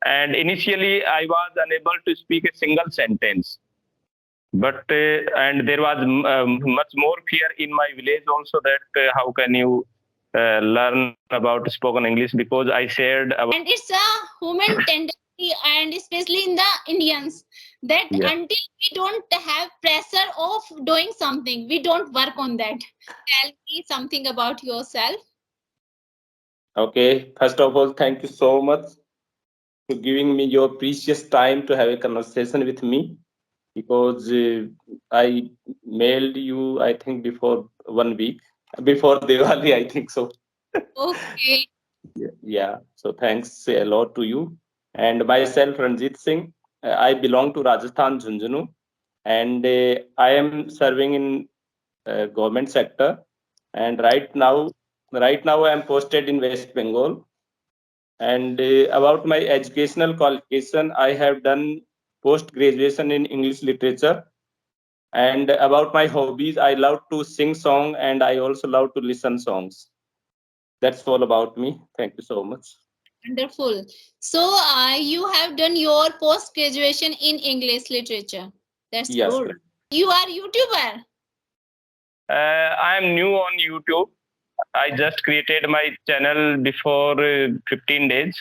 And initially, I was unable to speak a single sentence. But and there was much more fear in my village also, that how can you learn about spoken English, because I shared about. And it's a human tendency, and especially in the Indians, that Yeah. until we don't have pressure of doing something, we don't work on that. Tell me something about yourself. Okay, first of all, thank you so much for giving me your precious time to have a conversation with me, because I mailed you, I think, before 1 week, before Diwali, I think so. Okay. Yeah, so thanks a lot to you. And myself, Ranjit Singh, I belong to Rajasthan, Jhunjhunu, and I am serving in government sector. And right now I am posted in West Bengal. And about my educational qualification, I have done post graduation in English literature. And about my hobbies, I love to sing song and I also love to listen songs. That's all about me. Thank you so much. Wonderful. So, you have done your post graduation in English literature. That's Yes, good. You are YouTuber. I am new on YouTube. I just created my channel before 15 days.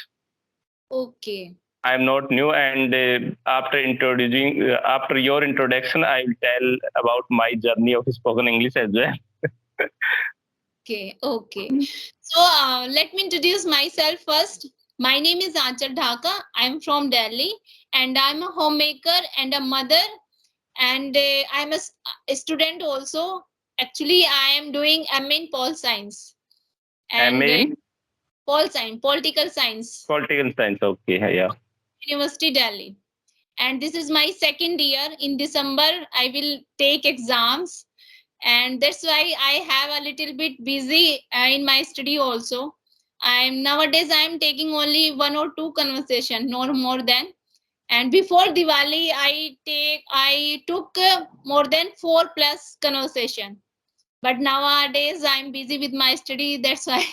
Okay. I am not new, and after your introduction, I will tell about my journey of spoken English as well. Okay. Okay. So, let me introduce myself first. My name is Anchal Dhaka. I'm from Delhi, and I'm a homemaker and a mother, and I'm a student also. Actually, I am doing MA in Pol Science and MA in Pol Science, Political Science, political science. Okay, yeah. University Delhi. And this is my second year. In December, I will take exams, and that's why I have a little bit busy in my study also. I'm taking only one or two conversation, no more than. And before Diwali, I took more than 4+ conversation. But nowadays I'm busy with my study. That's why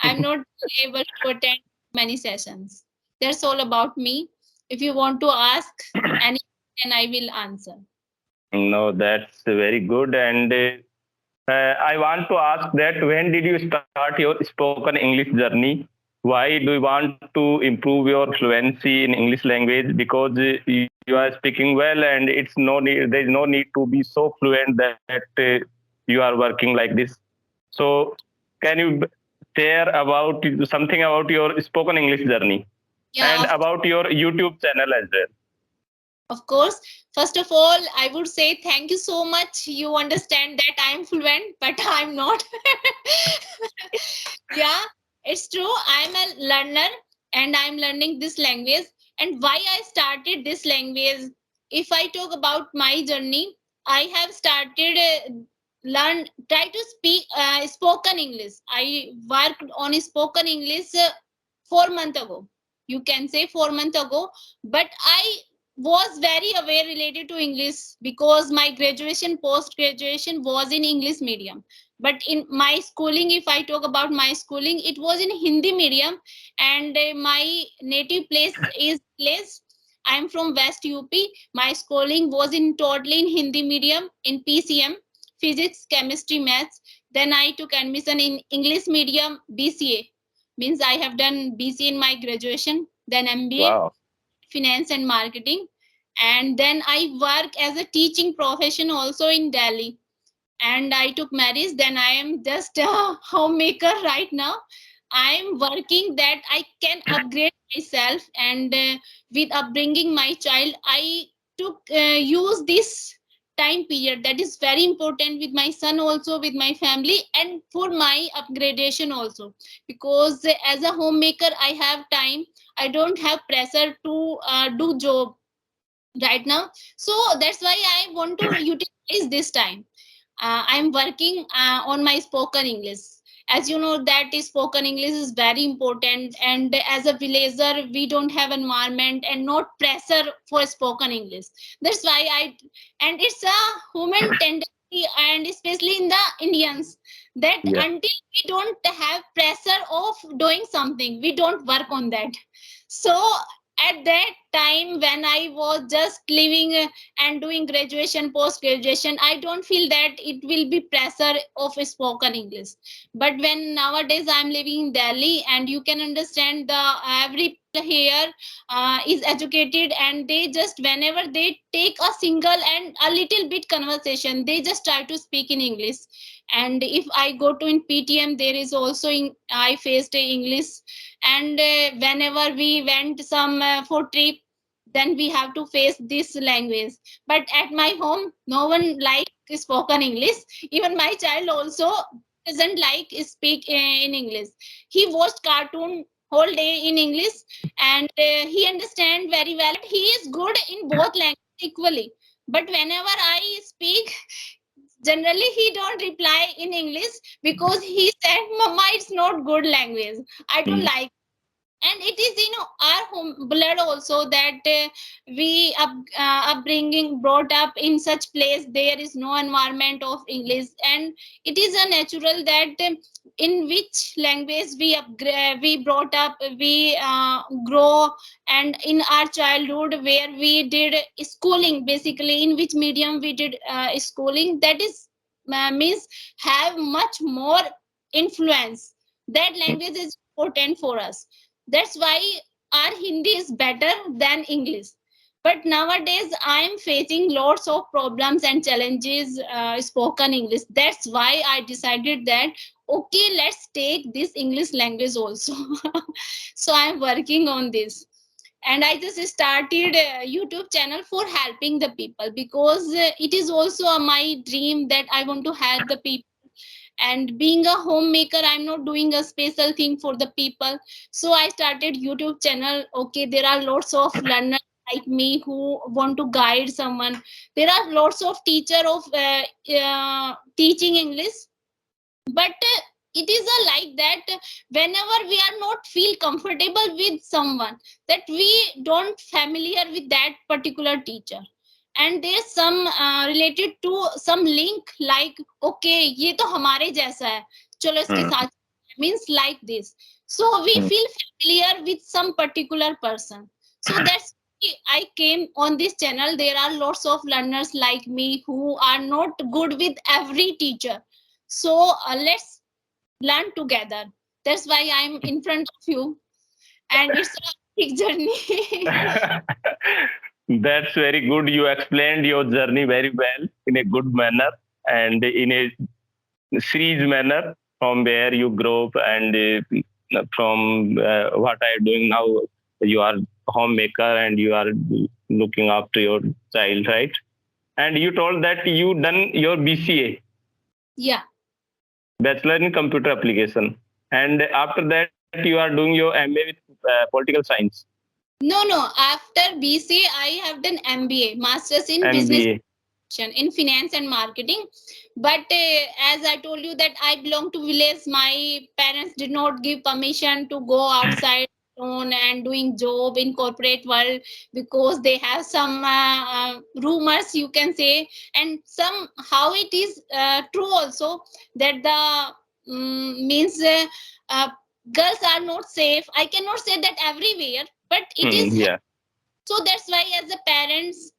I'm not able to attend many sessions. That's all about me. If you want to ask any, then I will answer. No, that's very good. And I want to ask that when did you start your spoken English journey? Why do you want to improve your fluency in English language? Because you are speaking well, and it's no need. There is no need to be so fluent that you are working like this. So, can you share about something about your spoken English journey and Yeah, about your YouTube channel as well? of course. First of all, I would say thank you so much. You understand that I'm fluent, but I'm not. Yeah, it's true. I'm a learner and I'm learning this language. And why I started this language, if I talk about my journey, I have started try to speak spoken English. I worked on spoken English 4 months ago. You can say 4 months ago, but I was very aware related to English because my graduation, post graduation was in English medium. But in my schooling, if I talk about my schooling, it was in Hindi medium, and my native place is place. I'm from West UP. My schooling was in totally in Hindi medium in PCM, physics, chemistry, maths. Then I took admission in English medium BCA, means I have done BCA in my graduation, then MBA, Wow. finance and marketing, and then I work as a teaching profession also in Delhi. And I took marriage. Then I am just a homemaker right now. I am working that I can upgrade myself, and with upbringing my child, I took use this time period that is very important with my son also, with my family, and for my upgradation also, because as a homemaker I have time. I don't have pressure to do job right now. So that's why I want to utilize this time. I'm working on my spoken English. As you know, that is spoken English is very important, and as a villager we don't have environment and not pressure for spoken English. That's why I and it's a human tendency, and especially in the Indians, that Yeah. until we don't have pressure of doing something, we don't work on that. So at that time when I was just living and doing graduation, post graduation, I don't feel that it will be pressure of spoken English. But when nowadays I'm living in Delhi, and you can understand the every here is educated, and they just whenever they take a single and a little bit conversation, they just try to speak in English. And if I go to in PTM, there is also I faced English. And whenever we went some for trip, then we have to face this language. But at my home, no one like spoken English. Even my child also doesn't like speak in English. He watched cartoon whole day in English, and he understand very well. He is good in both languages equally. But whenever I speak, generally he don't reply in English, because he said, "Mama, it's not good language. I don't Mm. like." And it is our home blood also, that we upbringing brought up in such place, there is no environment of English. And it is a natural that in which language we brought up, we grow. And in our childhood, where we did schooling, basically in which medium we did schooling, that is means have much more influence. That language is important for us. That's why our Hindi is better than English. But nowadays, I am facing lots of problems and challenges spoken English. That's why I decided that, okay, let's take this English language also. So I'm working on this. And I just started a YouTube channel for helping the people, because it is also my dream that I want to help the people. And being a homemaker, I'm not doing a special thing for the people. So I started YouTube channel. Okay, there are lots of learners like me who want to guide someone. There are lots of teacher of teaching English. But it is a like that, whenever we are not feel comfortable with someone, that we don't familiar with that particular teacher, and there's some related to some link, like, okay, ये तो हमारे जैसा है, चलो इसके Mm. साथ, means like this. So we Mm. feel familiar with some particular person. So that's why I came on this channel. There are lots of learners like me who are not good with every teacher. So let's learn together. That's why I'm in front of you, and it's a big journey. That's very good. You explained your journey very well in a good manner and in a series manner, from where you grow up and from what I am doing now. You are homemaker and you are looking after your child, right? And you told that you done your BCA, Yeah. Bachelor in Computer Application, and after that you are doing your MA with Political Science, No. After BCA, I have done MBA, Masters in Business MBA. in Finance and Marketing. But as I told you that I belong to village, my parents did not give permission to go outside on and doing job in corporate world, because they have some rumors, you can say. And somehow it is true also, that the means uh, girls are not safe. I cannot say that everywhere, but it is. Yeah. So that's why, as the parents,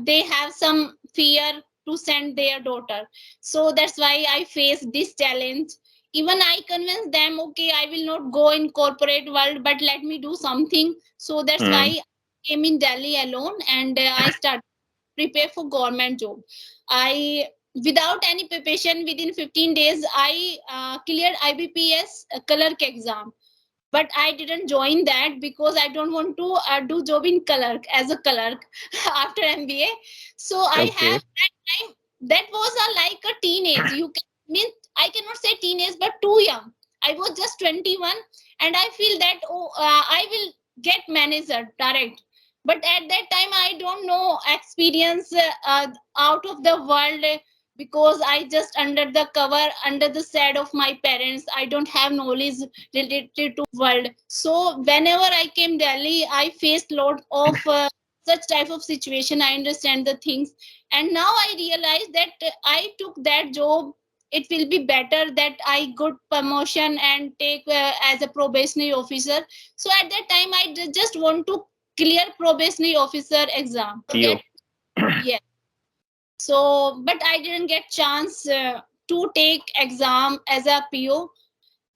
they have some fear to send their daughter. So that's why I face this challenge. Even I convince them, okay, I will not go in corporate world, but let me do something. So that's why Mm. I came in Delhi alone, and I started prepare for government job. I, without any preparation, within 15 days, I cleared IBPS clerk exam. But I didn't join that, because I don't want to do job in clerk as a clerk after MBA. So I Okay. have that time. That was like a teenage. You can mean, I cannot say teenage, but too young. I was just 21, and I feel that, oh, I will get manager direct. But at that time, I don't know experience out of the world, because I just under the cover, under the shade of my parents. I don't have knowledge related to world. So whenever I came Delhi, I faced lot of such type of situation. I understand the things, and now I realize that I took that job. It will be better that I got promotion and take as a probationary officer. So at that time, I just want to clear probationary officer exam to PO. get. Yeah. So, but I didn't get chance to take exam as a PO.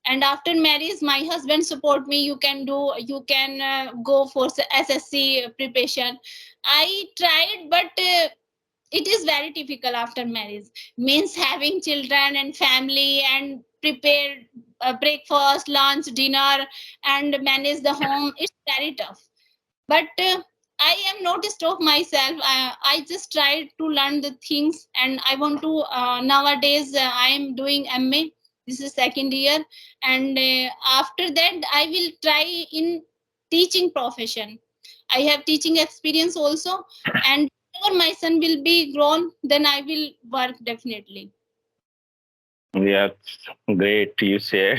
And after marriage, my husband support me. You can go for SSC preparation. I tried, but it is very difficult after marriage. Means having children and family and prepare breakfast, lunch, dinner, and manage the home. It's very tough. But I am not stop myself. I just try to learn the things, and I want to nowadays I am doing MA. This is second year, and after that I will try in teaching profession. I have teaching experience also, and whenever my son will be grown, then I will work definitely. Yeah, great. You said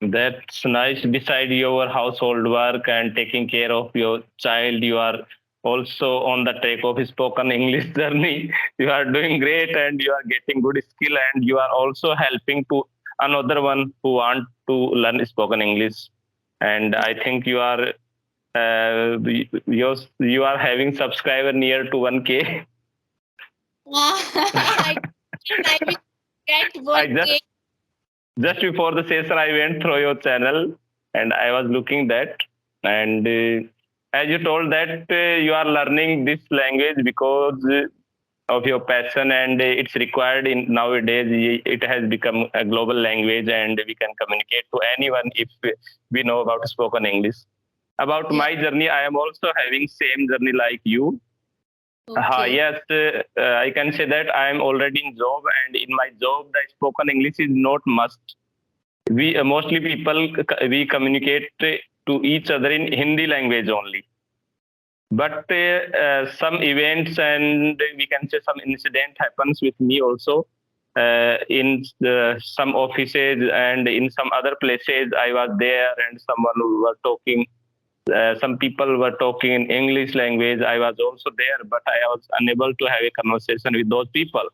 that's nice. Beside your household work and taking care of your child, you are also on the track of spoken English journey. You are doing great and you are getting good skill and you are also helping to another one who want to learn spoken English. And I think you are you are having subscriber near to 1K. I think I will get I 1K. just before the session I went through your channel and I was looking that and as you told that you are learning this language because of your passion and it's required in nowadays. It has become a global language and we can communicate to anyone if we know about spoken English. About Yeah. my journey, I am also having same journey like you. Okay. Yes, I can say that I am already in job and in my job the spoken English is not must. We mostly people we communicate to each other in Hindi language only. But some events and we can say some incident happens with me also in some offices and in some other places. I was there and someone who was talking. Some people were talking in English language. I was also there, but I was unable to have a conversation with those people.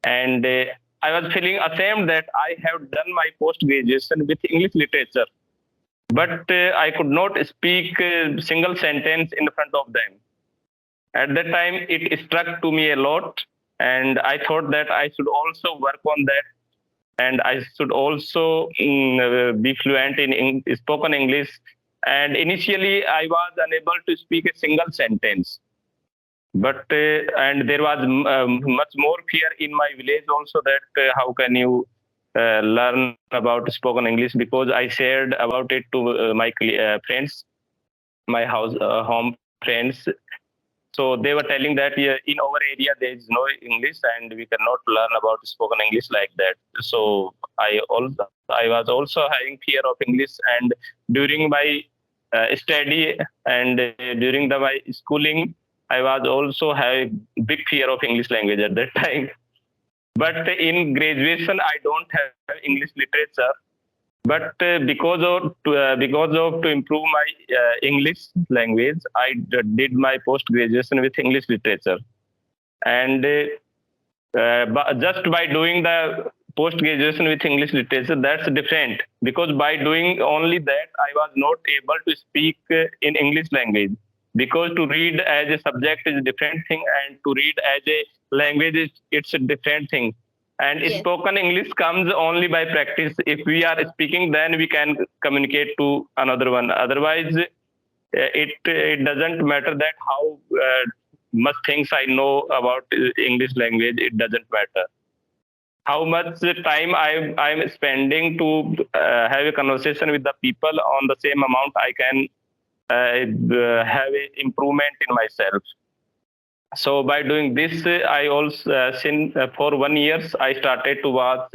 And I was feeling ashamed that I have done my post graduation with English literature, but I could not speak a single sentence in front of them. At that time, it struck to me a lot, and I thought that I should also work on that, and I should also be fluent in spoken English. And initially, I was unable to speak a single sentence, but and there was much more fear in my village also that how can you learn about spoken English, because I shared about it to my friends, my home friends. So they were telling that yeah, in our area there is no English and we cannot learn about spoken English like that. So I was also having fear of English, and during my study and during my schooling, I was also having big fear of English language at that time. But in graduation, I don't have English literature. But because of to improve my English language, I did my post graduation with English literature, and just by doing the post graduation with English literature, that's different, because by doing only that I was not able to speak in English language, because to read as a subject is a different thing and to read as a language it's a different thing. And Yes. spoken English comes only by practice. If we are speaking, then we can communicate to another one. Otherwise it doesn't matter that how much things I know about English language. It doesn't matter how much time I'm spending to have a conversation with the people. On the same amount, I can have a improvement in myself. So by doing this, I also since for 1 years I started to watch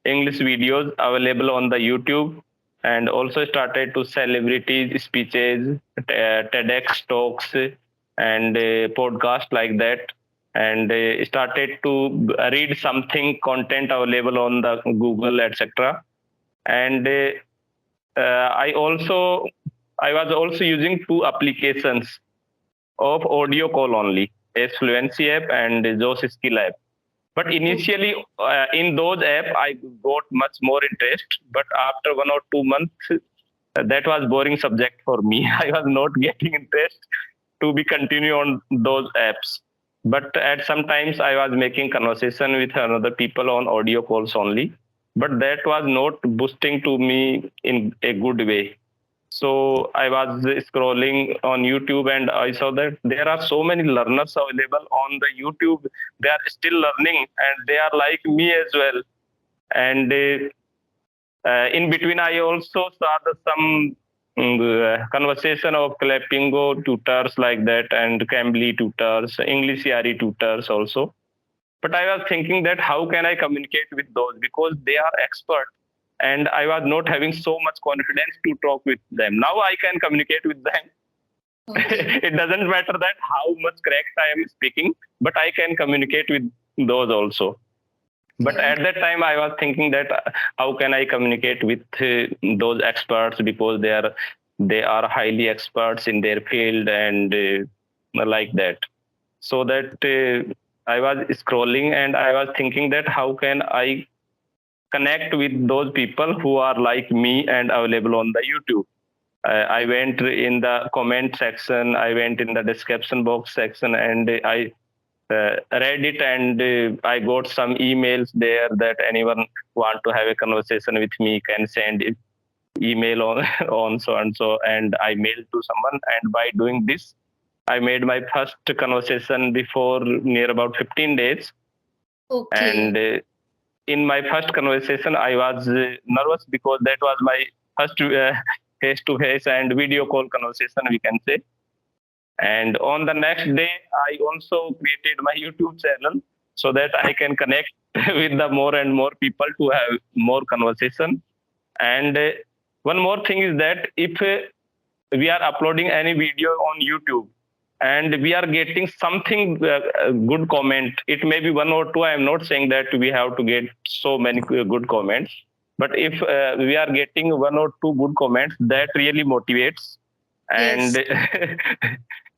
English videos available on the YouTube, and also started to celebrity speeches, TEDx talks, and podcast like that, and started to read something content available on the Google, etc. And I was also using two applications of audio call only, as Fluency app and Josh Skill app. But initially, in those app, I got much more interest. But after 1 or 2 months, that was boring subject for me. I was not getting interest to be continue on those apps. But at sometimes I was making conversation with another people on audio calls only. But that was not boosting to me in a good way. So I was scrolling on YouTube and I saw that there are so many learners available on the YouTube. They are still learning and they are like me as well. And in between, I also saw some conversation of Clapingo tutors like that and Cambly tutors, English ERE tutors also. But I was thinking that how can I communicate with those because they are expert and I was not having so much confidence to talk with them. Now I can communicate with them. Okay. It doesn't matter that how much correct I am speaking, but I can communicate with those also. But Okay. at that time, I was thinking that how can I communicate with those experts because they are highly experts in their field and like that. So that I was scrolling and I was thinking that how can I connect with those people who are like me and available on the YouTube. I went in the comment section, I went in the description box section, and I read it, and I got some emails there that anyone want to have a conversation with me can send email on on so and so, and I mailed to someone, and by doing this, I made my first conversation before near about 15 days, Okay. and in my first conversation, I was nervous because that was my first face to face and video call conversation, we can say. And on the next day, I also created my YouTube channel so that I can connect with the more and more people to have more conversation. And one more thing is that if we are uploading any video on YouTube and we are getting something good comment, it may be one or two. I am not saying that we have to get so many good comments, but if we are getting one or two good comments, that really motivates and Yes.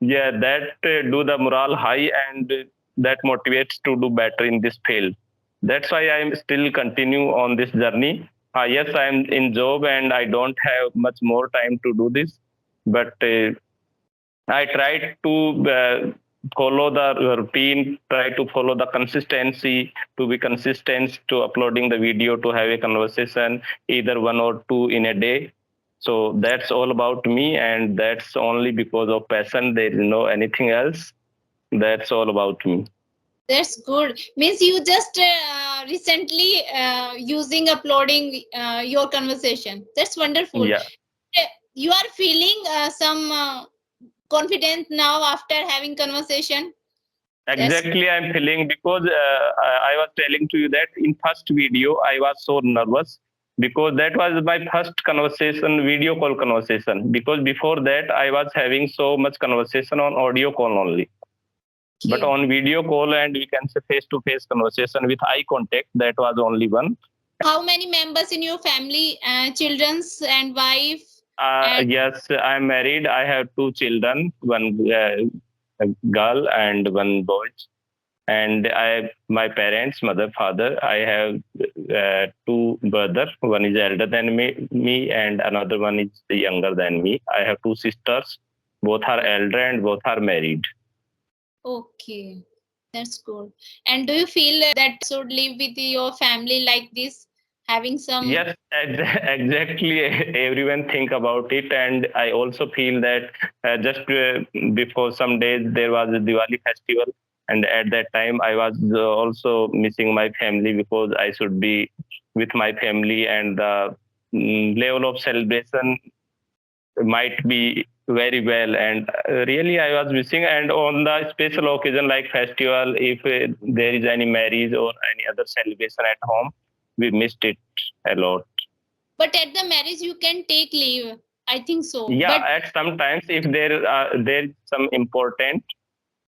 yeah, that do the morale high and that motivates to do better in this field. That's why I am still continue on this journey. Yes, I am in job and I don't have much more time to do this, but I try to follow the routine, try to follow the consistency, to be consistent to uploading the video, to have a conversation, either one or two in a day. So that's all about me, and that's only because of passion. There is no anything else. That's all about me. That's good. Means you just recently using uploading your conversation. That's wonderful. Yeah. You are feeling some confident now after having conversation. That's Exactly, I'm feeling because I was telling to you that in first video I was so nervous because that was my first conversation, video call conversation. Because before that I was having so much conversation on audio call only, but okay. on video call and we can say face to face conversation with eye contact, that was only one. How many members in your family? Children's and wife. And Yes, I'm married. I have two children, one girl and one boy. And I, my parents, mother, father. I have two brothers. One is elder than me, and another one is younger than me. I have two sisters. Both are elder and both are married. okay, that's good. And do you feel that should live with your family like this, having some? Yes, exactly. Everyone think about it, and I also feel that just before some days there was a Diwali festival, and at that time I was also missing my family because I should be with my family, and the level of celebration might be very well. And really, I was missing. And on the special occasion like festival, if there is any marriage or any other celebration at home, we missed it a lot. But at the marriage you can take leave. I think so. Yeah, But at sometimes if there is some important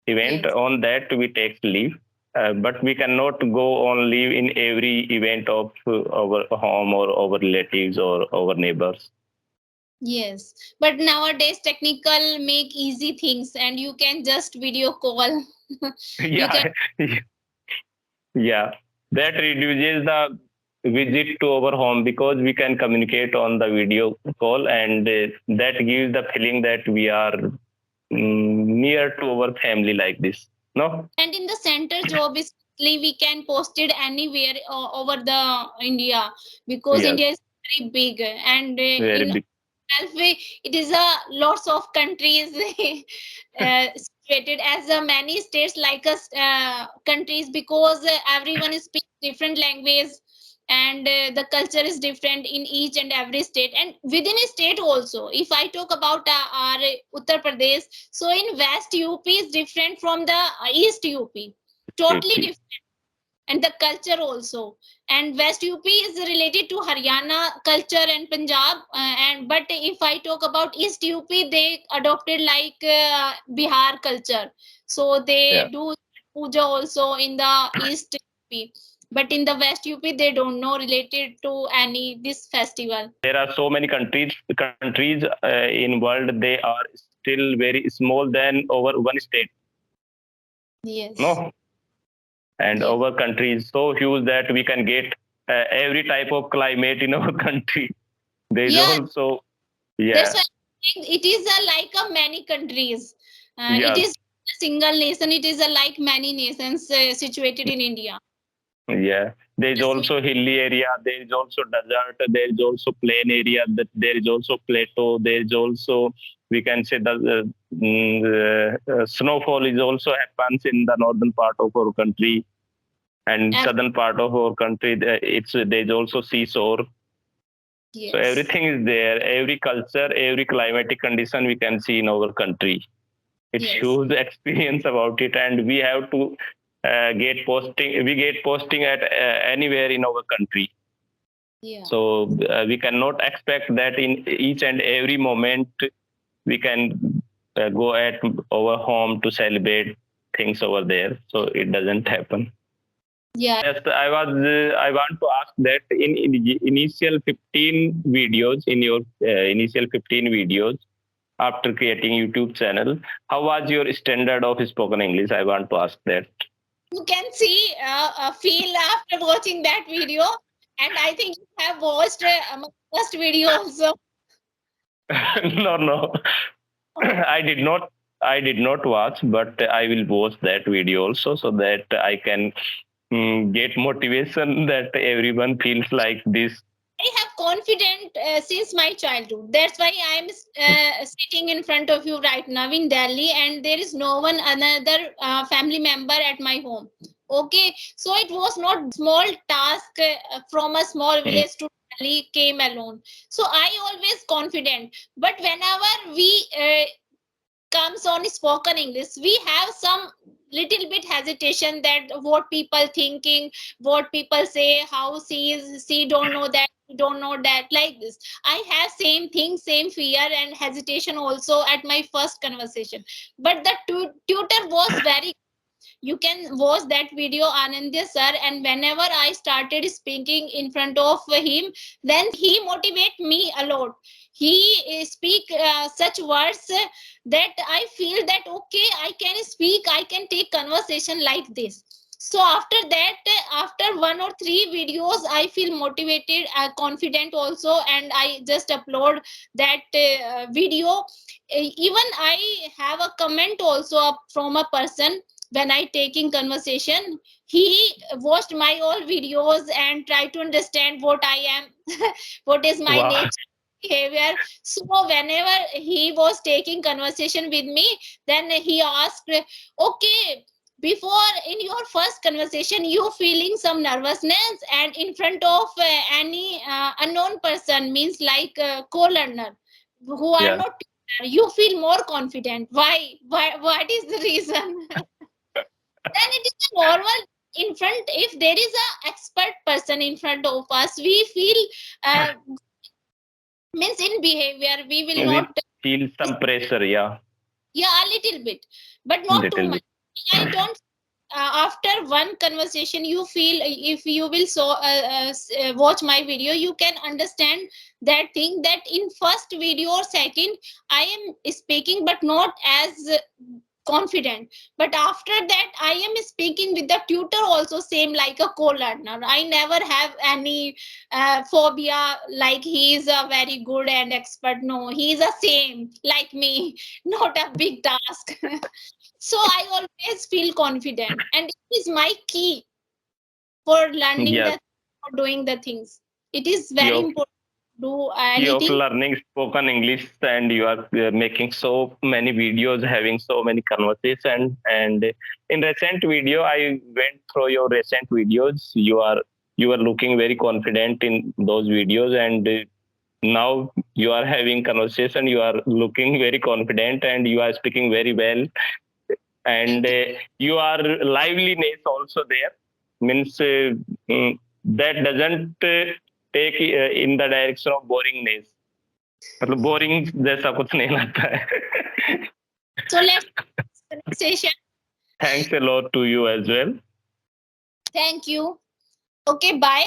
event yes, on that we take leave, but we cannot go on leave in every event of our home or our relatives or our neighbors. yes. But nowadays technical make easy things, and you can just video call. You can. Yeah, yeah, that reduces the visit to our home, because we can communicate on the video call, and that gives the feeling that we are near to our family like this. No? And in the center job is we can post it anywhere over the India, because Yes, India is very big, and very in big. Alfie, it is a lots of countries situated as many states like us countries, because everyone is speaking different language, and the culture is different in each and every state, and within a state also. If I talk about our Uttar Pradesh, so in West UP is different from the East UP, totally Okay. different, and the culture also. And West UP is related to Haryana culture and Punjab, and but if I talk about East UP, they adopted like Bihar culture, so Yeah. they do puja also in the East UP, but in the West UP they don't know related to any this festival. There are so many countries in world. They are still very small than over one state. Yes. No, and Yes. our country is so huge that we can get every type of climate in our country. There is Yeah, also, that's yeah, why I think it is a like a many countries. It yes, is a single nation. It is a like many nations situated in India. yeah. There is Yes, also hilly area. There is also desert. There is also plain area. That there is also plateau. There is also, we can say, the snowfall is also happens in the northern part of our country, and ab- southern part of our country. It's there is also seashore. So yes, everything is there. Every culture, every climatic condition we can see in our country. It's yes, huge experience about it, and we have to get posting. We get posting at anywhere in our country. yeah, So we cannot expect that in each and every moment we can go at our home to celebrate things over there. So it doesn't happen. yeah. Yes, I want to ask that in the initial 15 videos, in your initial 15 videos after creating YouTube channel, how was your standard of spoken English? I want to ask that. You can see feel after watching that video, and I think you have watched my first video also. No, no, I did not. I did not watch, but I will watch that video also, so that I can get motivation that everyone feels like this. I have confident since my childhood. That's why I am sitting in front of you right now in Delhi, and there is no one another family member at my home. Okay, so it was not small task from a small Mm. village to Delhi came alone. So I always confident, but whenever we comes on spoken English, we have some little bit hesitation that what people thinking, what people say, how she don't know that, she don't know that, like this. I have same thing, same fear and hesitation also at my first conversation. But the tutor was very, you can watch that video Anandya sir, and whenever I started speaking in front of him, then he motivate me a lot. He speak such words that I feel that okay, I can speak, I can take conversation like this. So after that, after one or three videos, I feel motivated, confident also, and I just upload that video. Even I have a comment also up from a person when I taking conversation. He watched my all videos and try to understand what I am, what is my Wow. nature, behavior. So whenever he was taking conversation with me, then he asked, okay, before in your first conversation you feeling some nervousness, and in front of any unknown person, means like co-learner who are Yeah. not teacher, you feel more confident. Why, what is the reason? Then it is normal. In front, if there is a expert person in front of us, we feel uh, means in behavior we will We not. feel some pressure. Yeah, Yeah, a little bit, but not too little much. bit. I don't. After one conversation, you feel, if you will watch my video, you can understand that thing, that in first video or second I am speaking, but not as confident. But after that, I am speaking with the tutor also same like a co-learner. I never have any phobia like he is a very good and expert. No, he is the same like me, not a big task. So I always feel confident, and it is my key for learning Yes. the for doing the things. It is Key very of important to do key of anything. learning spoken English, and you are making so many videos, having so many conversations. And in recent video, I went through your recent videos. You are looking very confident in those videos, and now you are having conversation. You are looking very confident, and you are speaking very well, and Thank you. you are liveliness also there, means that doesn't take in the direction of boringness. मतलब boring जैसा कुछ नहीं लगता है. So let's session. Thanks a lot to you as well. Thank you. Okay, bye.